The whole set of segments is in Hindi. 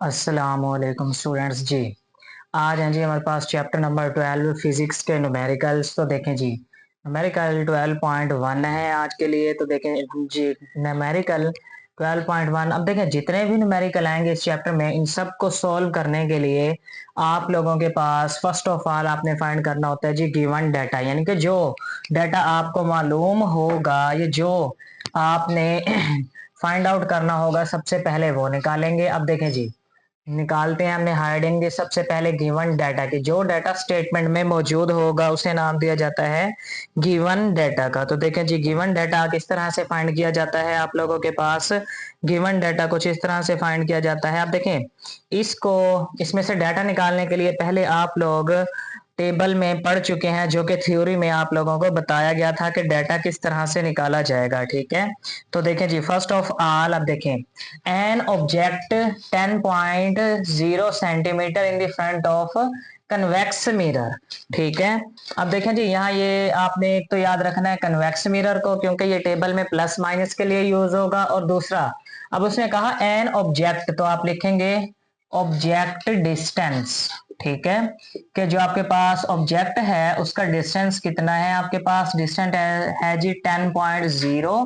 अस्सलामुअलैकुम स्टूडेंट्स जी। आज हैं जी हमारे पास चैप्टर नंबर 12 फिजिक्स के न्यूमेरिकल्स। तो देखें जी, न्यूमेरिकल 12.1 है आज के लिए। तो देखें जी, न्यूमेरिकल 12.1। अब देखें जितने भी न्यूमेरिकल आएंगे इस चैप्टर में, इन सब को सॉल्व करने के लिए आप लोगों के पास फर्स्ट ऑफ ऑल आपने फाइंड करना होता है जी गिवन डाटा, यानी कि जो डाटा आपको मालूम होगा, ये जो आपने फाइंड आउट करना होगा सबसे पहले वो निकालेंगे। अब देखें जी, निकालते हैं, हमने हाइडिंग सबसे पहले गिवन डाटा की। जो डाटा स्टेटमेंट में मौजूद होगा उसे नाम दिया जाता है गिवन डाटा का। तो देखें जी, गिवन डाटा किस तरह से फाइंड किया जाता है। आप लोगों के पास गिवन डाटा कुछ इस तरह से फाइंड किया जाता है। आप देखें, इसको इसमें से डाटा निकालने के लिए पहले आप लोग टेबल में पढ़ चुके हैं, जो कि थ्योरी में आप लोगों को बताया गया था कि डाटा किस तरह से निकाला जाएगा। ठीक है, तो देखें जी, फर्स्ट ऑफ ऑल अब देखें, an object 10.0 centimetre in the front of convex mirror. ठीक है, अब देखें जी, यहाँ ये आपने एक तो याद रखना है कन्वेक्स मिरर को, क्योंकि ये टेबल में प्लस माइनस के लिए यूज होगा। और दूसरा, अब उसने कहा एन ऑब्जेक्ट, तो आप लिखेंगे ऑब्जेक्ट डिस्टेंस। ठीक है, कि जो आपके पास ऑब्जेक्ट है उसका डिस्टेंस कितना है। आपके पास डिस्टेंस है जी 10.0।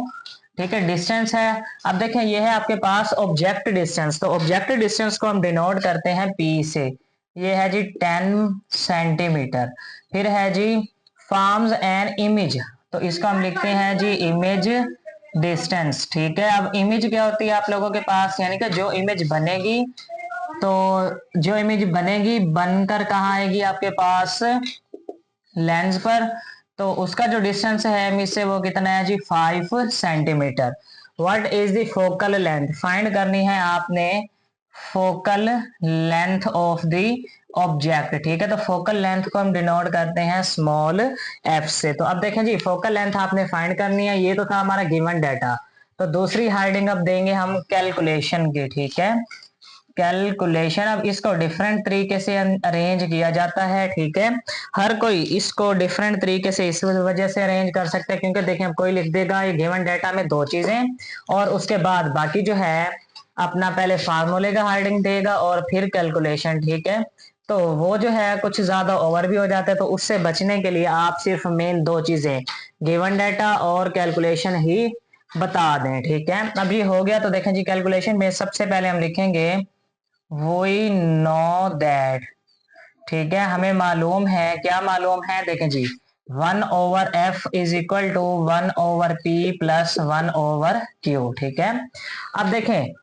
ठीक है, डिस्टेंस है। अब देखें, ये है आपके पास ऑब्जेक्ट डिस्टेंस। तो ऑब्जेक्ट डिस्टेंस को हम डिनोट करते हैं पी से। ये है जी 10 सेंटीमीटर। फिर है जी फॉर्म्स एन इमेज, तो इसको हम लिखते हैं जी इमेज डिस्टेंस। ठीक है, अब इमेज क्या होती है आप लोगों के पास, यानी कि जो इमेज बनेगी, तो जो इमेज बनेगी बनकर कहाँ आएगी आपके पास, लेंस पर। तो उसका जो डिस्टेंस है एम से वो कितना है जी 5 centimetre. What is the focal length, find करनी है आपने focal length of the object. ठीक है, तो फोकल लेंथ को हम डिनोट करते हैं स्मॉल एफ से। तो अब देखें जी, फोकल लेंथ आपने फाइंड करनी है, ये तो था हमारा गिवन डाटा। तो दूसरी हाइडिंग अब देंगे हम कैलकुलेशन की। ठीक है, कैलकुलेशन, अब इसको डिफरेंट तरीके से अरेंज किया जाता है। ठीक है, हर कोई इसको डिफरेंट तरीके से इस वजह से अरेंज कर सकता है, क्योंकि देखें कोई लिख देगा ये गिवन डाटा में दो चीजें, और उसके बाद बाकी जो है अपना पहले फार्मूले का हाइडिंग देगा और फिर कैलकुलेशन। ठीक है, तो वो जो है कुछ ज्यादा ओवर भी हो जाता है, तो उससे बचने के लिए आप सिर्फ मेन दो चीजें गिवन डाटा और कैलकुलेशन ही बता दें। ठीक है, अब ये हो गया। तो देखें जी, कैलकुलेशन में सबसे पहले हम लिखेंगे वी नो दैट। ठीक है, हमें मालूम है, क्या मालूम है, देखें जी, 1/f is equal to 1/p plus 1/q। ठीक है, अब देखें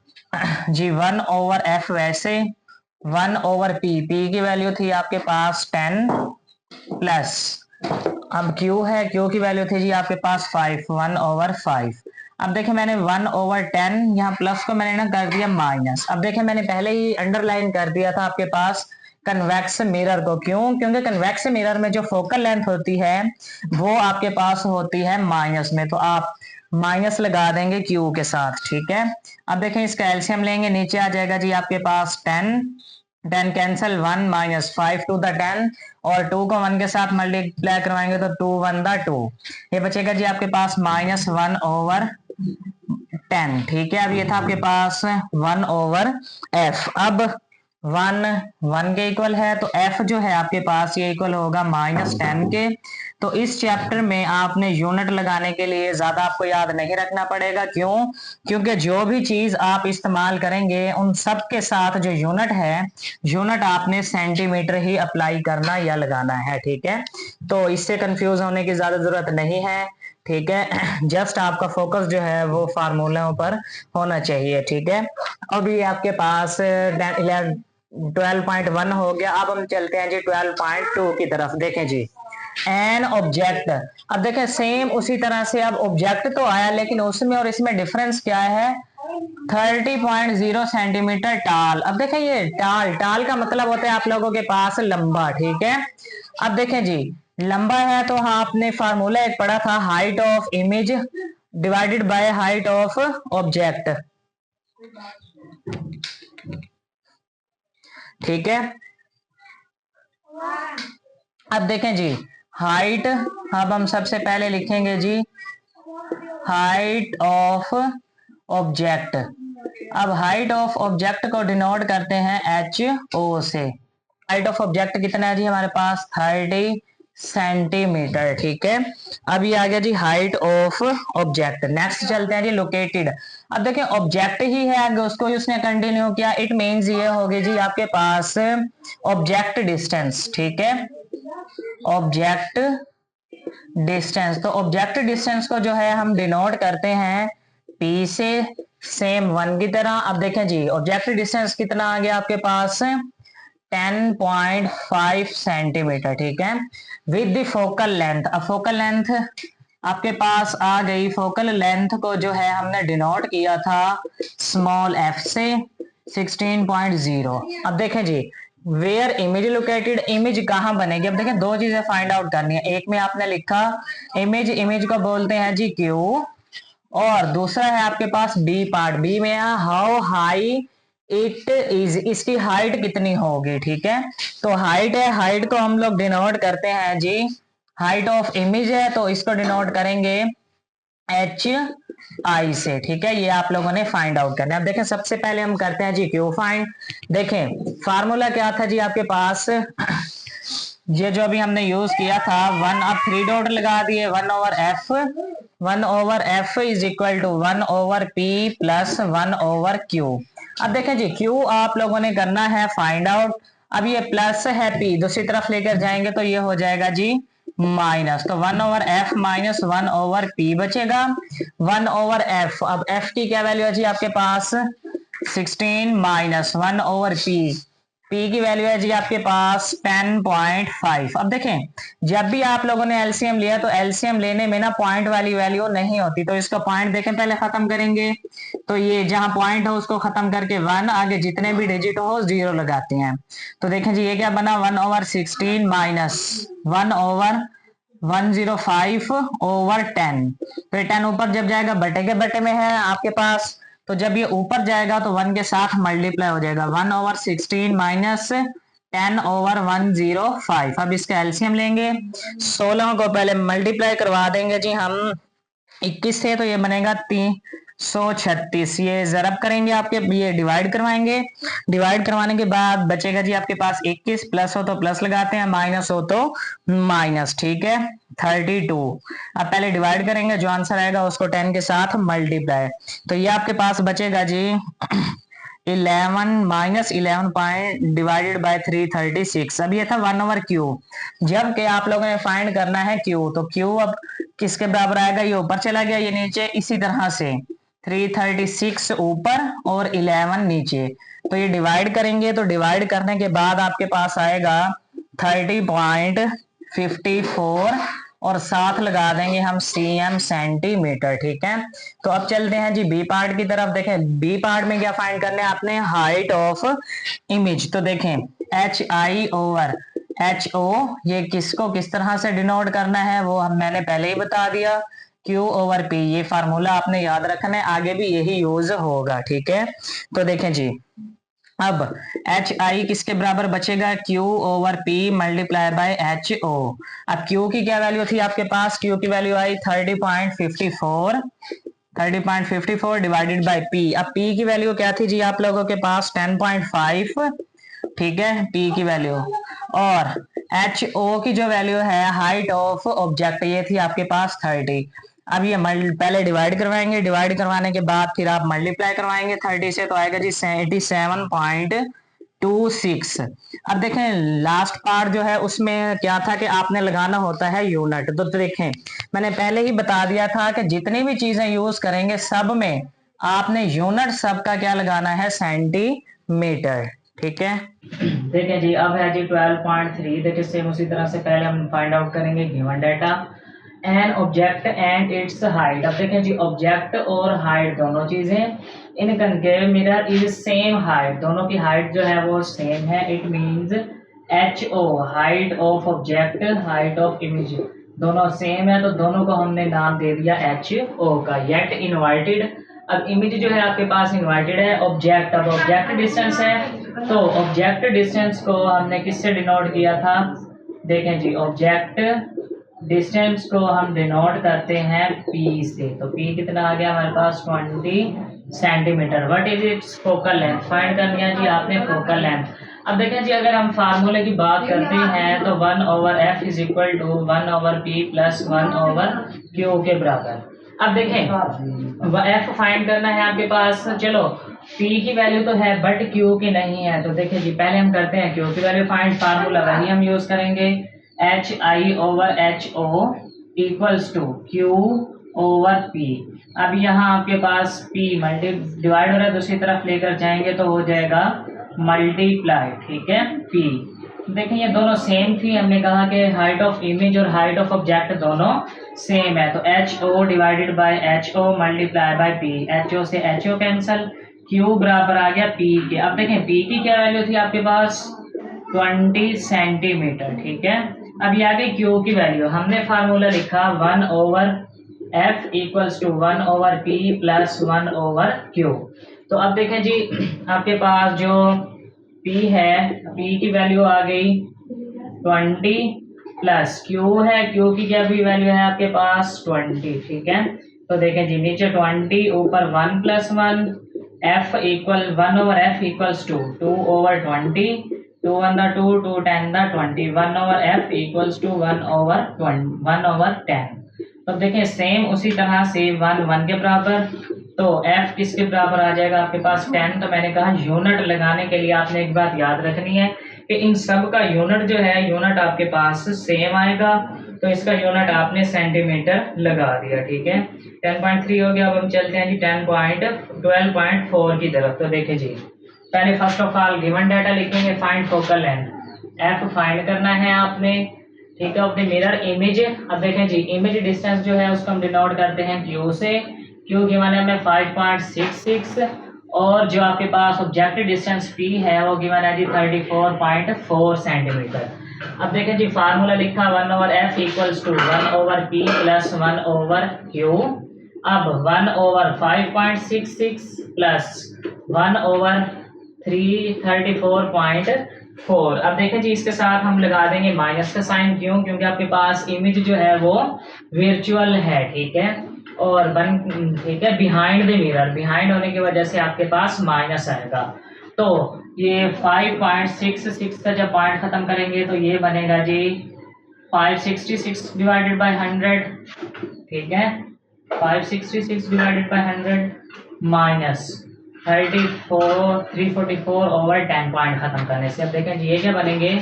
जी, 1/f वैसे 1/p, p की वैल्यू थी आपके पास 10 प्लस, अब q है, q की वैल्यू थी जी आपके पास 5, 1/5। अब देखें, मैंने 1/10 यहाँ प्लस को मैंने ना कर दिया माइनस। अब देखें, मैंने पहले ही अंडरलाइन कर दिया था आपके पास कन्वेक्स मिरर को। क्यों? क्योंकि कन्वेक्स मिरर में जो फोकल लेंथ होती है वो आपके पास होती है माइनस में, तो आप माइनस लगा देंगे क्यू के साथ। ठीक है, अब देखें, इसका एलसीएम लेंगे, नीचे आ जाएगा जी आपके पास 10, 10 कैंसिल, 1 माइनस 5 टू द 10, और 2 को 1 के साथ मल्टीप्लाई करवाएंगे तो 2 1 द 2, ये बचेगा जी आपके पास -1/10। ठीक है, अब ये था आपके पास 1/f। अब 1 1 के इक्वल है, तो f जो है आपके पास ये इक्वल होगा -10 के। तो इस चैप्टर में आपने यूनिट लगाने के लिए ज्यादा आपको याद नहीं रखना पड़ेगा। क्यों? क्योंकि जो भी चीज आप इस्तेमाल करेंगे उन सब के साथ जो यूनिट है, यूनिट आपने सेंटीमीटर ही अप्लाई करना या लगाना है। ठीक है, तो इससे कंफ्यूज होने की ज्यादा जरूरत नहीं है। ठीक है, जस्ट आपका फोकस जो है वो फार्मूलों पर होना चाहिए। ठीक है, अभी आपके पास 12.1 हो गया। अब हम चलते हैं जी 12.2 की तरफ। देखें जी, एन ऑब्जेक्ट, अब देखें सेम उसी तरह से, अब ऑब्जेक्ट तो आया लेकिन उसमें और इसमें डिफरेंस क्या है, 30.0 सेंटीमीटर टाल। अब देखें, ये टाल, टाल का मतलब होता है आप लोगों के पास लंबा। ठीक है, अब देखें जी, लंबा है तो हाँ, आपने फार्मूला एक पढ़ा था, height of image divided by height of object. ठीक है, अब देखें जी, हाइट, अब हम सबसे पहले लिखेंगे जी हाइट ऑफ ऑब्जेक्ट। अब हाइट ऑफ ऑब्जेक्ट को डिनोट करते हैं HO से। हाइट ऑफ ऑब्जेक्ट कितना है जी हमारे पास 30 सेंटीमीटर, ठीक है। अब ये आ गया जी हाइट ऑफ ऑब्जेक्ट। नेक्स्ट चलते हैं जी लोकेटेड। अब देखिए ऑब्जेक्ट ही है आगे, उसको उसने कंटिन्यू किया, इट मींस ये होगी जी आपके पास ऑब्जेक्ट डिस्टेंस, ठीक है। ऑब्जेक्ट डिस्टेंस, तो ऑब्जेक्ट डिस्टेंस को जो है हम डिनोट करते हैं P से, सेम 1 की तरह। अब देखें जी ऑब्जेक्ट डिस्टेंस कितना आ गया आपके पास 10.5 सेंटीमीटर, ठीक है। विद द फोकल लेंथ, अब फोकल लेंथ आपके पास आ गई। फोकल लेंथ को जो है हमने डिनोट किया था स्मॉल f से 16.0। अब देखें जी वेयर इमेज लोकेटेड, इमेज कहाँ बनेगी। अब देखें दो चीजें फाइंड आउट करनी है। एक में आपने लिखा इमेज, इमेज को बोलते हैं जी Q, और दूसरा है आपके पास बी पार्ट। बी में है हाउ हाई इट इज, इसकी हाइट कितनी होगी, ठीक है। तो हाइट है, हाइट को हम लोग डिनोट करते हैं जी, हाइट ऑफ इमेज है तो इसको डिनोट करेंगे HI से, ठीक है। ये आप लोगों ने फाइंड आउट करना है। अब देखें सबसे पहले हम करते हैं जी Q फाइंड। देखें फार्मूला क्या था जी आपके पास, ये जो अभी हमने यूज किया था 1, अब 3 डॉट लगा दिए 1/f, 1/f is equal to 1/p plus 1/q। अब देखें जी Q आप लोगों ने करना है फाइंड आउट। अब ये प्लस है P, दूसरी तरफ लेकर जाएंगे तो ये हो जाएगा जी माइनस, तो 1/f माइनस 1/p बचेगा 1/f। अब f की क्या वैल्यू है जी आपके पास 16 माइनस 1/p, P की वैल्यू है जी आपके पास 10.5। अब देखें जब भी आप लोगों ने एलसीएम लिया तो एलसीएम लेने में ना पॉइंट वाली वैल्यू नहीं होती, तो इसका पॉइंट देखें पहले खत्म करेंगे तो ये जहां पॉइंट हो उसको खत्म करके 1, आगे जितने भी डिजिट हो 0 लगाते हैं। तो देखें जी ये क्या बना 1/16 माइनस 1/105/10। तो ये 10 ऊपर जब जाएगा बटे के बटे में है आपके पास, तो जब ये ऊपर जाएगा तो 1 के साथ मल्टीप्लाई हो जाएगा 1/16 माइनस 10/105। अब इसका एलसीएम लेंगे, 16 को पहले मल्टीप्लाई करवा देंगे जी हम 21 से, तो ये बनेगा 336। ये जरब करेंगे आपके, ये डिवाइड करवाएंगे, डिवाइड करवाने के बाद बचेगा जी आपके पास 21, प्लस हो तो प्लस लगाते हैं, माइनस हो तो माइनस, ठीक है 32। अब पहले डिवाइड करेंगे, जो आंसर आएगा उसको 10 के साथ मल्टीप्लाई, तो ये आपके पास बचेगा जी 11 माइनस 11 पॉइंट डिवाइडेड बाय 336। अब ये था 1/q। जबकि आप लोगों ने फाइंड करना है q, तो q अब किसके बराबर आएगा, ये ऊपर चला गया ये नीचे, इसी तरह से 336 ऊपर और 11 नीचे, तो ये डिवाइड करेंगे, तो डिवाइड करने के बाद आपके पास आएगा 30.54 और साथ लगा देंगे हम cm सेंटीमीटर, ठीक है। तो अब चलते हैं जी बी पार्ट की तरफ। देखें बी पार्ट में क्या फाइंड करना है आपने, हाइट ऑफ इमेज। तो देखें HI/HO ये किसको किस तरह से डिनोट करना है वो मैंने पहले ही बता दिया, Q/P। ये फार्मूला आपने याद रखना है, आगे भी यही यूज होगा, ठीक है। तो देखें जी अब HI किसके बराबर बचेगा, Q/P मल्टीप्लाई बाय HO। अब Q की क्या वैल्यू थी आपके पास, Q की value I 30.54 divided by P। अब P की वैल्यू क्या थी जी आप लोगों के पास 10.5, ठीक है P की वैल्यू, और HO की जो वैल्यू है हाइट ऑफ ऑब्जेक्ट ये थी आपके पास 30। अब ये पहले डिवाइड करवाएंगे, डिवाइड करवाने के बाद फिर आप मल्टीप्लाई करवाएंगे 30 से, तो आएगा जी 87.26। अब देखें लास्ट पार्ट जो है उसमें क्या था कि आपने लगाना होता है यूनिट। तो देखें मैंने पहले ही बता दिया था कि जितनी भी चीजें यूज करेंगे सब में आपने यूनिट सबका क्या लगाना है सेंटीमीटर, ठीक है। देखिए जी अब है जी 12.3। देखिए सेम उसी तरह से पहले हम फाइंड आउट करेंगे given data an object and its height. अब देखें जी ऑब्जेक्ट और हाइट दोनों चीजें in concave mirror is same height, दोनों की हाइट जो है वो सेम है। It means HO height of object height of image दोनों सेम है, तो दोनों को हमने नाम दे दिया HO का। येट इनवर्टेड, अब इमेज जो है आपके पास इनवर्टेड है, ऑब्जेक्ट अब ऑब्जेक्ट डिस्टेंस है, तो ऑब्जेक्ट डिस्टेंस को हमने किससे डिनोट किया था, देखें जी ऑब्जेक्ट डिस्टेंस को हम डिनोट करते हैं P से। तो P कितना आ गया हमारे पास 20 centimetre. What is it's focal length, find करनी है जी आपने फोकल लेंथ। अब देखें जी अगर हम फार्मूले की बात करते हैं तो 1/f is equal to 1/p plus 1/q के बराबर। अब देखें एफ फाइंड करना है आपके पास, चलो p की वैल्यू तो है बट q की नहीं है, तो देखिए जी पहले हम करते हैं q की वैल्यू फाइंड, फार्मूला वही हम यूज करेंगे HI/HO इक्वल्स टू Q/P। अब यहाँ आपके पास p मल्टी डिवाइड हो रहा है, दूसरी तरफ लेकर जाएंगे तो हो जाएगा मल्टीप्लाई, ठीक है p। देखिए ये दोनों सेम थी, हमने कहा कि हाइट ऑफ इमेज और हाइट ऑफ ऑब्जेक्ट दोनों सेम है, तो HO divided by HO multiply by P, HO से HO कैंसल, Q बराबर आ गया P के। अब देखें P की क्या वैल्यू थी आपके पास 20 सेंटीमीटर, ठीक है। अब ये आ गई Q की वैल्यू, हमने फार्मूला लिखा 1/f equals to 1/p plus 1/q। तो अब देखें जी आपके पास जो P है, P की वैल्यू आ गई 20 प्लस Q है, Q की क्या भी वैल्यू है आपके पास 20, ठीक है। तो देखें जी नीचे 20 ऊपर 1 plus 1, f equal 1/f equals to 2/20, 2 1 2 10 20, 1/f equals to 1/10। तो देखें सेम उसी तरह से 1 के बराबर, तो f किसके बराबर आ जाएगा आपके पास 10। तो मैंने कहा यूनिट लगाने के लिए आपने एक बात याद रखनी है कि इन सब का यूनिट जो है यूनिट आपके पास सेम आएगा, तो इसका यूनिट आपने सेंटीमीटर लगा दिया, ठीक है। 10.3 हो गया। अब हम चलते हैं जी 12.4 की तरफ। तो देखिए जी पहले first of all given data लिखेंगे, find focal length, F find करना है आपने, ठीक है। अपने मिरर इमेज, अब देखें जी इमेज डिस्टेंस जो है उसको हम डिनोट करते हैं क्यू से, क्यू गिवन है हमें 5.66, और जो आपके पास ऑब्जेक्टिव डिस्टेंस पी है वो गिवन है जी 34.4 सेंटीमीटर। अब देखें जी फार्मूला लिखा 1/f equals to 1/p plus 1/q। अब 1/5.66 प्लस 1/34.4। अब देखें जी इसके साथ हम लगा देंगे माइनस का साइन, क्यों, क्योंकि आपके पास इमेज जो है वो वर्चुअल है, ठीक है, और ठीक है बिहाइंड द मिरर, बिहाइंड होने की वजह से आपके पास माइनस आएगा। तो ये 5.66 का जब पॉइंट खत्म करेंगे तो ये बनेगा जी 566 डिवाइडेड बाय 100, ठीक है, 566 डिवाइडेड बाय 100 माइनस 344/10 पॉइंट खत्म करने से। अब देखें जी ये क्या बनेंगे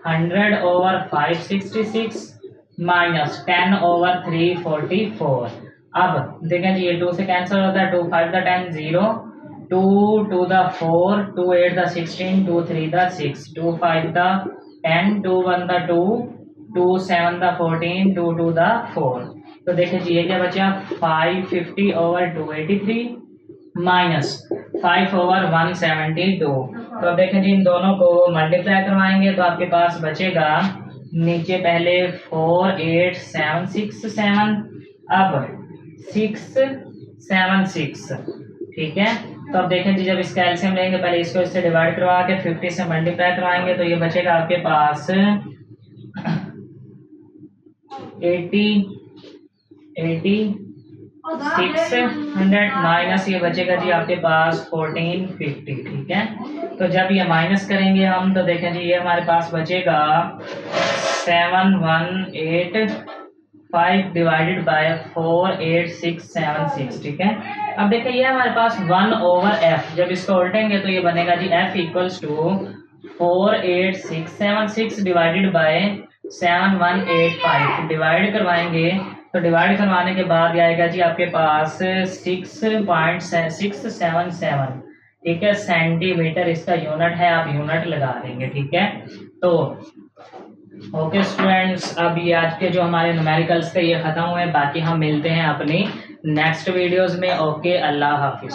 100/566 माइनस 10/344। अब देखें जी ये 2 से कैंसिल होता है, 2 5 the 10 0, 2 2 the 4, 2 8 the 16, 2 3 the 6, 2 5 the 10, 2 1 the 2, 2 7 the 14, 2 2 the 4। तो देखिए जी ये क्या बचा 550/283 माइनस 5/172। तो अब देखें जी इन दोनों को मल्टीप्लाई करवाएंगे तो आपके पास बचेगा नीचे पहले 48767, अब 676, ठीक है। तो अब देखें जी जब इसका एलसीएम लेंगे पहले इसको इससे डिवाइड करवा के 50 से मल्टीप्लाई करवाएंगे तो ये बचेगा आपके पास 600 माइनस ये बचेगा जी आपके पास 1450, ठीक है। तो जब ये माइनस करेंगे हम तो देखें जी ये हमारे पास बचेगा 7185 डिवाइडेड बाय 48676, ठीक है। अब देखिए ये हमारे पास 1/f, जब इसको उल्टेंगे तो ये बनेगा जी f equals to 48676 divided by 7185, divide करवाएंगे तो डिवाइड करवाने के बाद आएगा जी आपके पास 6.677, ठीक है, सेंटीमीटर इसका यूनिट है, आप यूनिट लगा देंगे, ठीक है। तो ओके स्टूडेंट्स, अब ये आज के जो हमारे न्यूमेरिकल्स का ये खत्म हुए, बाकी हम मिलते हैं अपनी नेक्स्ट वीडियोस में। ओके, अल्लाह हाफिज।